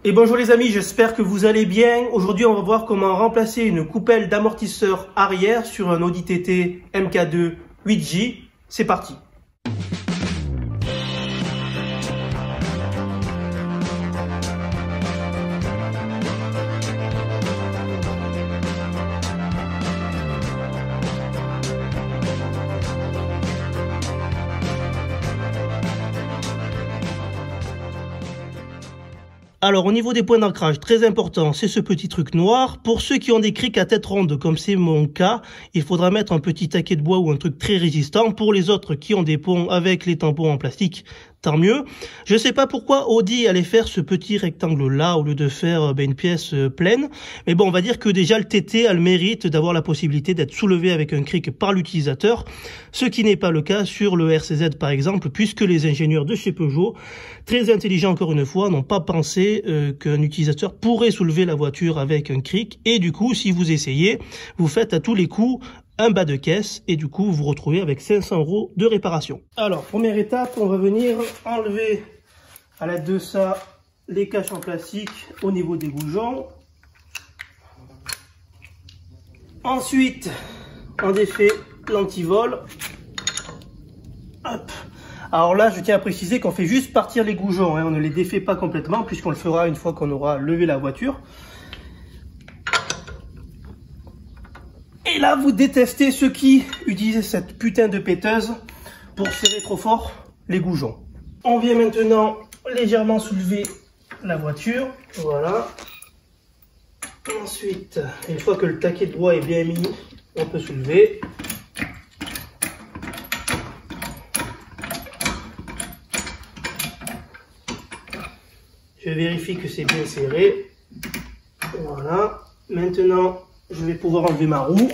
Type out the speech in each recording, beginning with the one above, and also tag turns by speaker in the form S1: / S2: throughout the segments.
S1: Et bonjour les amis, j'espère que vous allez bien. Aujourd'hui, on va voir comment remplacer une coupelle d'amortisseur arrière sur un Audi TT MK2 8J. C'est parti. Alors au niveau des points d'ancrage, très important, c'est ce petit truc noir. Pour ceux qui ont des crics à tête ronde, comme c'est mon cas, il faudra mettre un petit taquet de bois ou un truc très résistant. Pour les autres qui ont des ponts avec les tampons en plastique, tant mieux. Je sais pas pourquoi Audi allait faire ce petit rectangle là au lieu de faire une pièce pleine. Mais bon, on va dire que déjà le TT a le mérite d'avoir la possibilité d'être soulevé avec un cric par l'utilisateur. Ce qui n'est pas le cas sur le RCZ par exemple, puisque les ingénieurs de chez Peugeot, très intelligents encore une fois, n'ont pas pensé qu'un utilisateur pourrait soulever la voiture avec un cric. Et du coup, si vous essayez, vous faites à tous les coups un bas de caisse et du coup vous vous retrouvez avec 500 € de réparation. Alors première étape, on va venir enlever à l'aide de ça les caches en plastique au niveau des goujons. Ensuite on défait l'antivol. Hop. Alors là je tiens à préciser qu'on fait juste partir les goujons, hein. On ne les défait pas complètement puisqu'on le fera une fois qu'on aura levé la voiture. Et là, vous détestez ceux qui utilisent cette putain de péteuse pour serrer trop fort les goujons. On vient maintenant légèrement soulever la voiture. Voilà. Ensuite, une fois que le taquet de bois est bien mis, on peut soulever. Je vérifie que c'est bien serré. Voilà. Maintenant, je vais pouvoir enlever ma roue.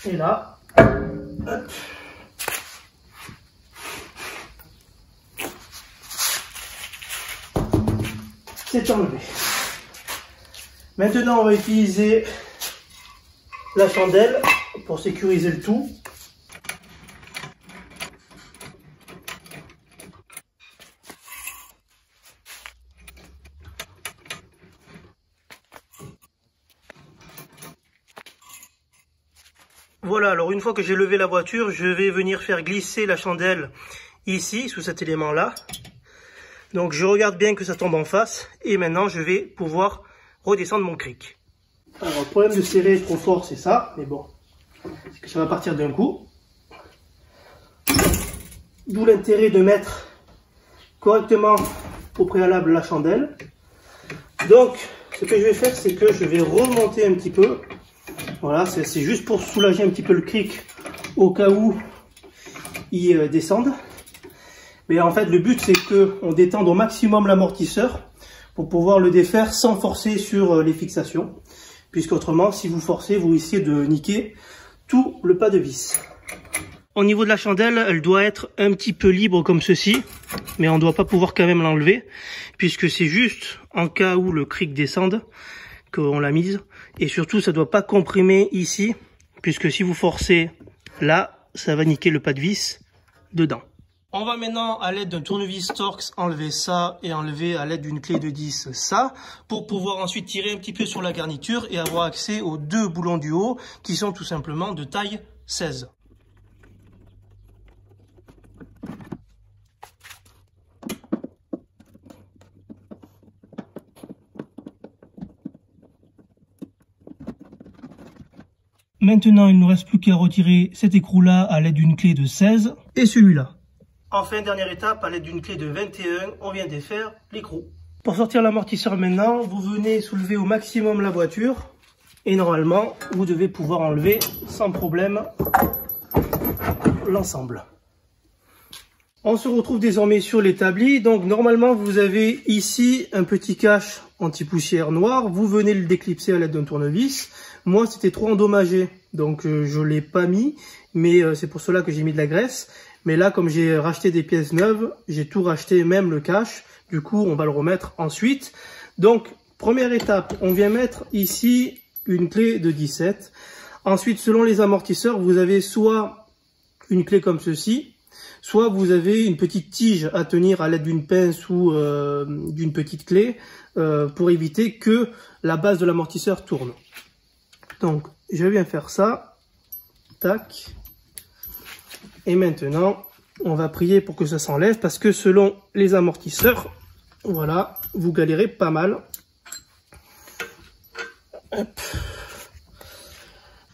S1: Et là, hop. C'est enlevé. Maintenant, on va utiliser la chandelle pour sécuriser le tout. Voilà, alors une fois que j'ai levé la voiture, je vais venir faire glisser la chandelle ici, sous cet élément-là. Donc je regarde bien que ça tombe en face et maintenant je vais pouvoir redescendre mon cric. Alors le problème de serrer trop fort c'est ça, mais bon, c'est que ça va partir d'un coup. D'où l'intérêt de mettre correctement au préalable la chandelle. Donc ce que je vais faire c'est que je vais remonter un petit peu. Voilà, c'est juste pour soulager un petit peu le cric au cas où il descende. Mais en fait, le but, c'est qu'on détende au maximum l'amortisseur pour pouvoir le défaire sans forcer sur les fixations. Puisqu'autrement, si vous forcez, vous risquez de niquer tout le pas de vis. Au niveau de la chandelle, elle doit être un petit peu libre comme ceci. Mais on ne doit pas pouvoir quand même l'enlever. Puisque c'est juste en cas où le cric descende qu'on l'a mise. Et surtout, ça ne doit pas comprimer ici. Puisque si vous forcez là, ça va niquer le pas de vis dedans. On va maintenant, à l'aide d'un tournevis Torx, enlever ça et enlever à l'aide d'une clé de 10 ça, pour pouvoir ensuite tirer un petit peu sur la garniture et avoir accès aux deux boulons du haut qui sont tout simplement de taille 16. Maintenant, il ne nous reste plus qu'à retirer cet écrou-là à l'aide d'une clé de 16 et celui-là. Enfin, dernière étape, à l'aide d'une clé de 21, on vient défaire l'écrou. Pour sortir l'amortisseur maintenant, vous venez soulever au maximum la voiture. Et normalement, vous devez pouvoir enlever sans problème l'ensemble. On se retrouve désormais sur l'établi. Donc normalement, vous avez ici un petit cache anti-poussière noir. Vous venez le déclipser à l'aide d'un tournevis. Moi, c'était trop endommagé, donc je ne l'ai pas mis. Mais c'est pour cela que j'ai mis de la graisse. Mais là, comme j'ai racheté des pièces neuves, j'ai tout racheté, même le cache. Du coup, on va le remettre ensuite. Donc, première étape, on vient mettre ici une clé de 17. Ensuite, selon les amortisseurs, vous avez soit une clé comme ceci, soit vous avez une petite tige à tenir à l'aide d'une pince ou d'une petite clé pour éviter que la base de l'amortisseur tourne. Donc, je viens faire ça. Tac. Et maintenant, on va prier pour que ça s'enlève parce que selon les amortisseurs, voilà, vous galérez pas mal. Hop.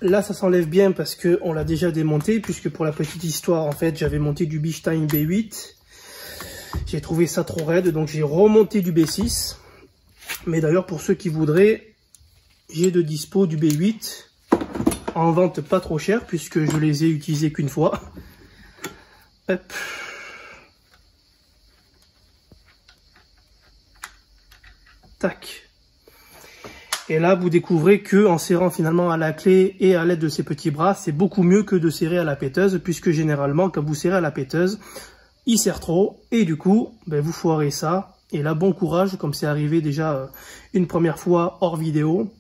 S1: Là, ça s'enlève bien parce que on l'a déjà démonté, puisque pour la petite histoire, en fait, j'avais monté du Bilstein B8. J'ai trouvé ça trop raide, donc j'ai remonté du B6. Mais d'ailleurs, pour ceux qui voudraient, j'ai de dispo du B8 en vente pas trop cher, puisque je les ai utilisés qu'une fois. Hop. Tac. Et là, vous découvrez que en serrant finalement à la clé et à l'aide de ces petits bras, c'est beaucoup mieux que de serrer à la péteuse, puisque généralement, quand vous serrez à la péteuse, il serre trop, et du coup, ben, vous foirez ça. Et là, bon courage, comme c'est arrivé déjà une première fois hors vidéo,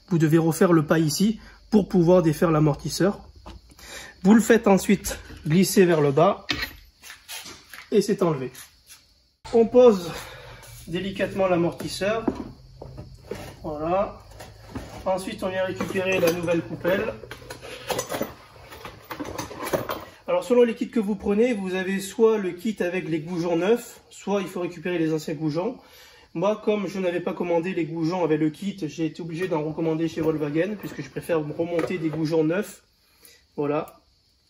S1: vous devez refaire le pas ici pour pouvoir défaire l'amortisseur. Vous le faites ensuite glisser vers le bas, et c'est enlevé. On pose délicatement l'amortisseur. Voilà. Ensuite, on vient récupérer la nouvelle coupelle. Alors, selon les kits que vous prenez, vous avez soit le kit avec les goujons neufs, soit il faut récupérer les anciens goujons. Moi, comme je n'avais pas commandé les goujons avec le kit, j'ai été obligé d'en recommander chez Volkswagen, puisque je préfère remonter des goujons neufs. Voilà,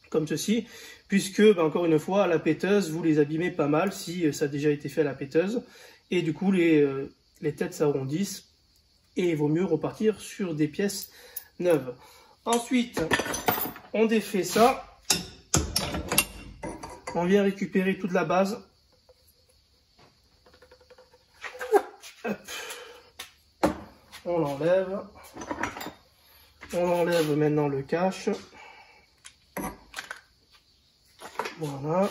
S1: comme ceci. Puisque, ben, encore une fois, à la péteuse, vous les abîmez pas mal si ça a déjà été fait à la péteuse. Et du coup, les têtes s'arrondissent. Et il vaut mieux repartir sur des pièces neuves. Ensuite, on défait ça. On vient récupérer toute la base. Hop. On l'enlève. On enlève maintenant le cache. Voilà.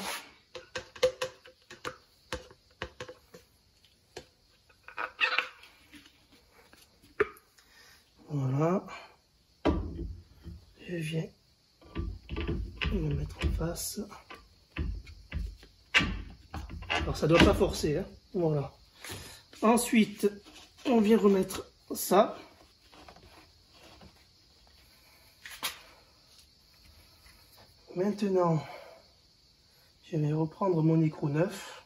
S1: Voilà, je viens me mettre en face. Alors ça doit pas forcer, hein. Voilà. Ensuite, on vient remettre ça. Maintenant, je vais reprendre mon écrou neuf.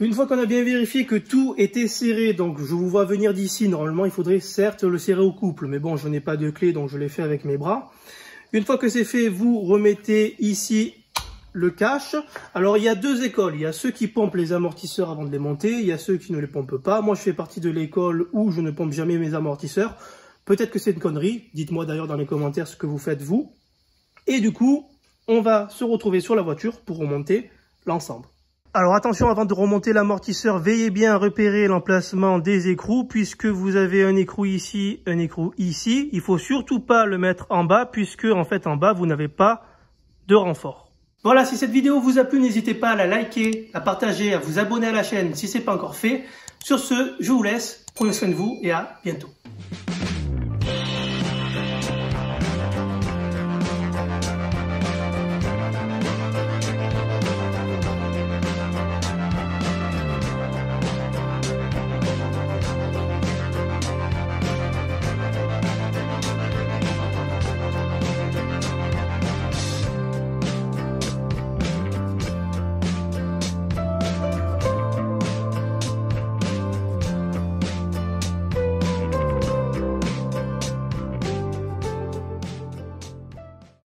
S1: Une fois qu'on a bien vérifié que tout était serré, donc je vous vois venir d'ici, normalement il faudrait certes le serrer au couple, mais bon je n'ai pas de clé donc je l'ai fait avec mes bras. Une fois que c'est fait, vous remettez ici le cache. Alors il y a deux écoles, il y a ceux qui pompent les amortisseurs avant de les monter, il y a ceux qui ne les pompent pas. Moi je fais partie de l'école où je ne pompe jamais mes amortisseurs. Peut-être que c'est une connerie, dites-moi d'ailleurs dans les commentaires ce que vous faites vous. Et du coup, on va se retrouver sur la voiture pour remonter l'ensemble. Alors attention, avant de remonter l'amortisseur, veillez bien à repérer l'emplacement des écrous, puisque vous avez un écrou ici, un écrou ici. Il faut surtout pas le mettre en bas, puisque en fait en bas, vous n'avez pas de renfort. Voilà, si cette vidéo vous a plu, n'hésitez pas à la liker, à partager, à vous abonner à la chaîne si ce n'est pas encore fait. Sur ce, je vous laisse, prenez soin de vous et à bientôt.